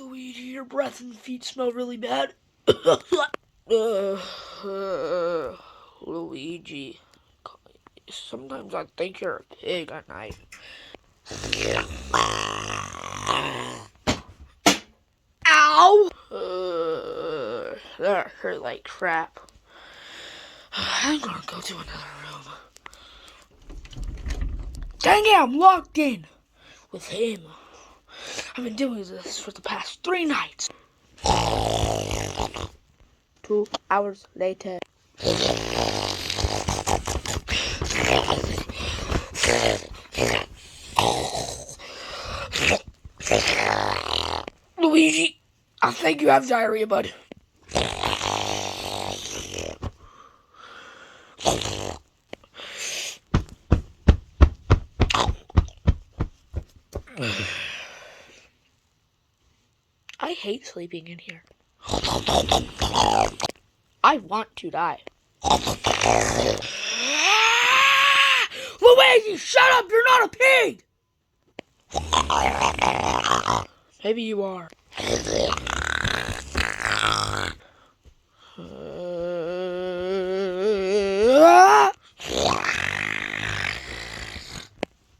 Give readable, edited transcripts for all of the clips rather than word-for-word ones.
Luigi, your breath and feet smell really bad. Luigi, sometimes I think you're a pig at night. Ow! That hurt like crap. I'm gonna go to another room. Dang it, I'm locked in with him. I've been doing this for the past 3 nights. 2 hours later. Luigi, I think you have diarrhea, bud. I hate sleeping in here. I want to die. Luigi, shut up! You're not a pig! Maybe you are.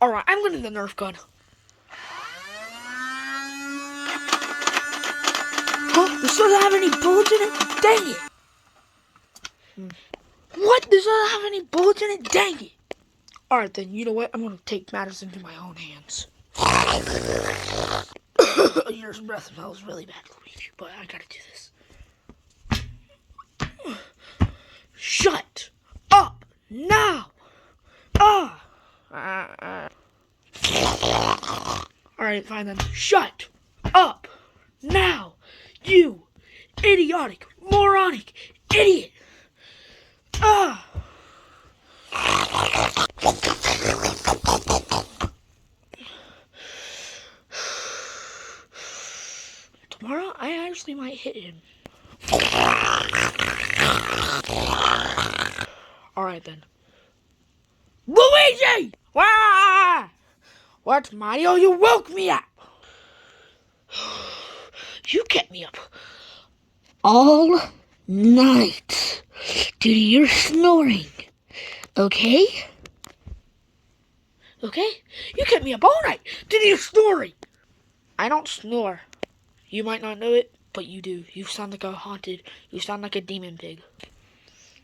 Alright, I'm getting the Nerf gun. Huh? This doesn't have any bullets in it? Dang it! What? This doesn't have any bullets in it? Dang it! Alright then, you know what? I'm gonna take matters into my own hands. Your breath smells really bad, Luigi, but I gotta do this. Shut up now! Alright, fine then. Shut up now! You idiotic, moronic idiot! Tomorrow, I actually might hit him. Alright then. Luigi! Wah! What, Mario? You woke me up! You kept me up all night due to your snoring. Okay? Okay? You kept me up all night due to your snoring. I don't snore. You might not know it, but you do. You sound like a haunted. You sound like a demon pig.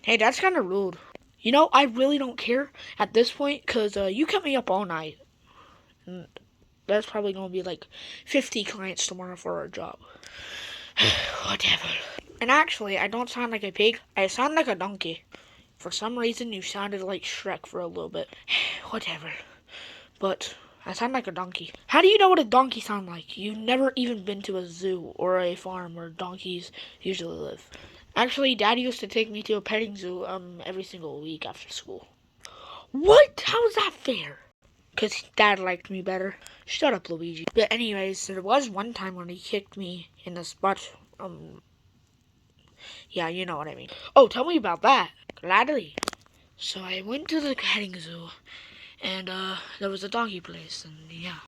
Hey, that's kind of rude. You know, I really don't care at this point, because you kept me up all night. And that's probably going to be like 50 clients tomorrow for our job. Whatever. And actually, I don't sound like a pig. I sound like a donkey. For some reason, you sounded like Shrek for a little bit. Whatever. But I sound like a donkey. How do you know what a donkey sounds like? You've never even been to a zoo or a farm where donkeys usually live. Actually, Dad used to take me to a petting zoo every single week after school. What? How is that fair? Because Dad liked me better. Shut up, Luigi. But anyways, there was one time when he kicked me in the butt. Yeah, you know what I mean. Oh, tell me about that. Gladly. So I went to the petting zoo, and there was a donkey place, and yeah.